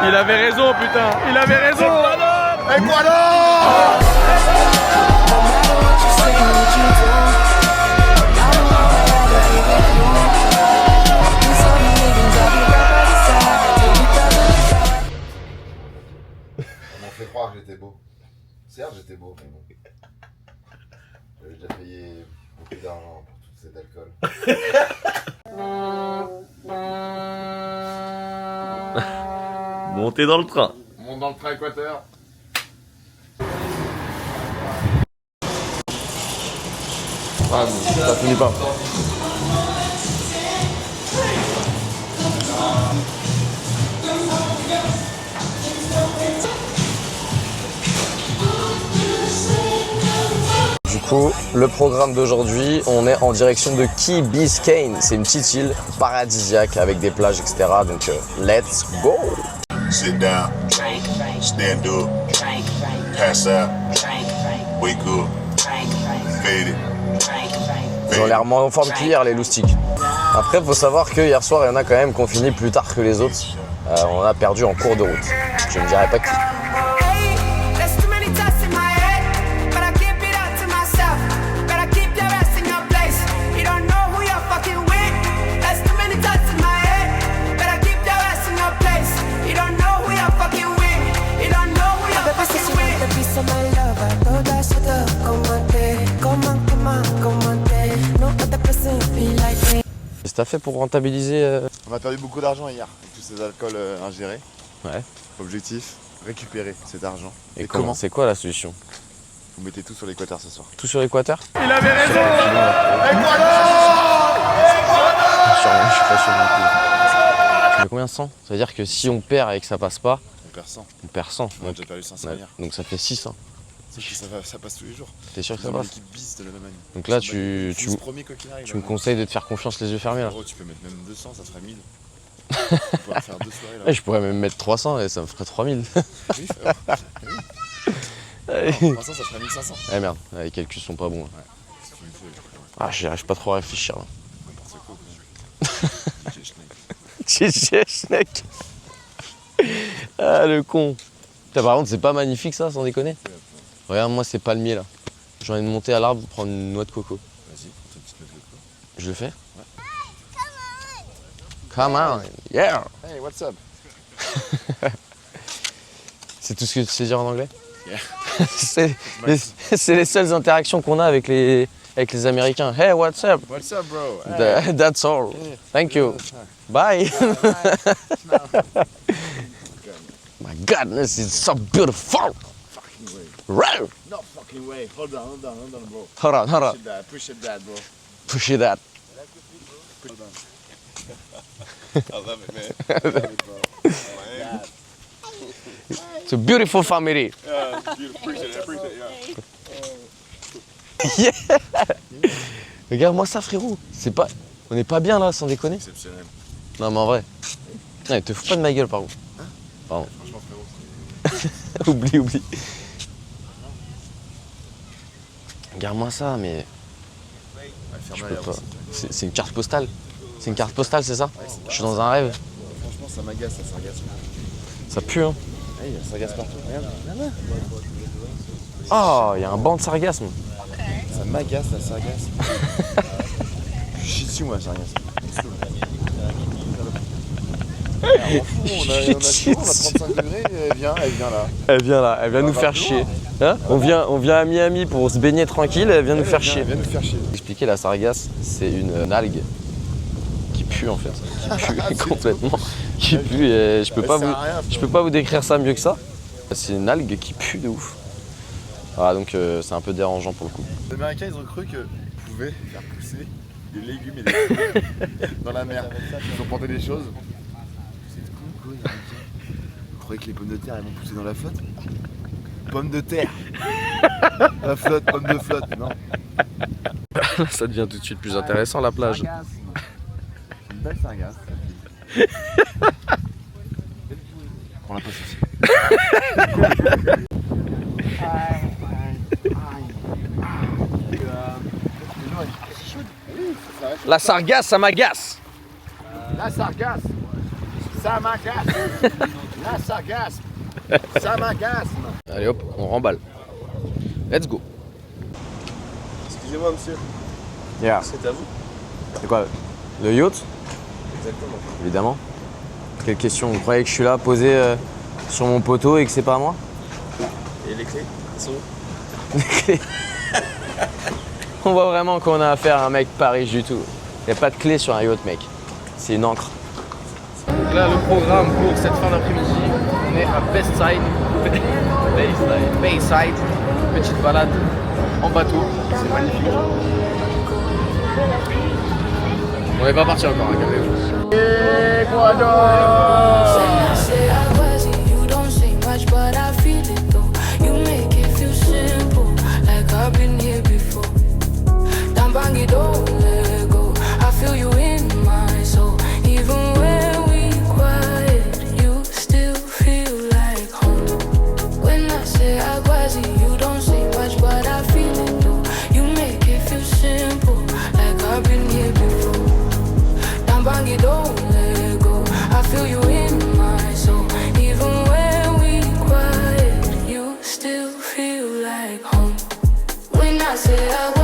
Il avait raison, putain. Il avait raison. Et voilà. On m'a fait croire que j'étais beau. Certes, j'étais beau, mais bon. J'avais déjà payé beaucoup d'argent pour tout cet alcool. Montez dans le train. On monte dans le train Équateur. Ah, ça finit pas. Du coup, le programme d'aujourd'hui, on est en direction de Key Biscayne. C'est une petite île paradisiaque avec des plages, etc. Donc, let's go! Sit down, stand up, pass out, wake up, fade it. Ils ont l'air moins en forme qu'hier, les loustiques. Après, faut savoir que hier soir, il y en a quand même qui ont fini plus tard que les autres. On a perdu en cours de route. Je ne dirais pas qui. Qu'est-ce que t'as fait pour rentabiliser On a perdu beaucoup d'argent hier avec tous ces alcools ingérés. Ouais. Objectif, récupérer cet argent. Et comment? C'est quoi la solution? Vous mettez tout sur l'Équateur ce soir. Tout sur l'Équateur? Il avait raison. Je suis pas sûr non plus. Tu mets combien de 100? Ça veut dire que si on perd et que ça passe pas, On perd 100. on perd 100. On a déjà perdu 500 hier. Donc ça fait 600. Ça passe tous les jours. T'es sûr que ça Nous avons passe? l'équipe bis de l'Allemagne. Donc là, tu me conseilles de te faire confiance les yeux fermés là. Gros, tu peux mettre même 200, ça ferait 1000. On pourrait faire 2 soirées là. Ouais, je pourrais même mettre 300 et ça me ferait 3000. Oui, frère. Ouais. 300, ça ferait 1500. Eh merde, les calculs sont pas bons. Là. Si tu me fais, Ah, j'y arrive pas trop à réfléchir là. n'importe quoi. GG Schneck. Ah le con. Putain, par contre, c'est pas magnifique ça, sans déconner. Regarde-moi ces palmiers là. J'ai envie de monter à l'arbre pour prendre une noix de coco. Vas-y, prends une petite note de quoi. Je le fais? Ouais. Come on, yeah. Hey, what's up? C'est tout ce que tu sais dire en anglais? Yeah. c'est les seules interactions qu'on a avec les Américains. Hey, what's up? What's up, bro? Hey. That's all. Thank you. Bye. My goodness, it's so beautiful. Fucking way. Right. No fucking way. Hold on, bro. Hold on. Appreciate that, bro. Push it that. Hold on. I love it, man. I love it, bro. It's a beautiful family. Yeah, appreciate it, Yeah. Regarde-moi ça, frérot. On n'est pas bien là, sans déconner. Exceptionnel. Non, mais en vrai. Non, te fous pas de ma gueule, par contre. Pardon. Franchement, frérot. Oublie. Regarde-moi ça, mais je peux pas. C'est une carte postale. C'est une carte postale, c'est ça? Je suis dans un rêve. Franchement, ça m'agace, ça sargasse. Ça pue, hein. Hey, il y a sargasse partout. Regarde. Oh, il y a un banc de sargasme. Ça m'agace, la sargasse. Je chie dessus, moi, la sargasse. On a chaud, on a 35 degrés, elle vient là. Elle vient là, elle vient nous faire chier. Hein, on vient à Miami pour se baigner tranquille, elle vient nous faire chier. Elle vient nous faire chier. Expliquer, la sargasse, c'est une algue qui pue en fait. Qui pue complètement. Qui pue et je peux pas vous décrire ça mieux que ça. C'est une algue qui pue de ouf. Voilà, donc c'est un peu dérangeant pour le coup. Les Américains, ils ont cru qu'ils pouvaient faire pousser des légumes et des fruits dans la mer. Ils ont planté des choses. C'est con quoi, les Américains. Vous croyez que les pommes de terre, elles vont pousser dans la flotte? Pommes de terre. La flotte, pommes de flotte, non. Là, ça devient tout de suite plus intéressant la plage. Une belle sargasse. On l'a pas souci. La sargasse, ça m'agace. La sargasse, ça m'agace. Là, ça gasse. Ça m'agace. Allez hop, on remballe. Let's go. Excusez-moi, monsieur. Yeah. C'est à vous. C'est quoi? Le yacht? Exactement. Évidemment. Quelle question? Vous croyez que je suis là posé sur mon poteau et que c'est pas moi? Et les clés, elles sont où? Les clés. On voit vraiment qu'on a affaire à un mec pas riche du tout. Il n'y a pas de clé sur un yacht, mec. C'est une encre. Donc là, le programme pour cette fin d'après-midi, on est à Bayside. Bayside. Petite balade en bateau. C'est magnifique. On n'est pas parti encore, hein, calmez-vous. Say I wasn't, you don't say much, but I feel it though. You make it feel simple, like I've been here before. Don't bang it, don't let go. I feel you in my soul. Even when we quiet, you still feel like home. When I say I wasn't, you don't say much, but I feel it though. You make it feel simple, like I've been here before. Don't bang it, don't let go. I feel you in my soul. Even when we quiet, you still feel like home. When I say I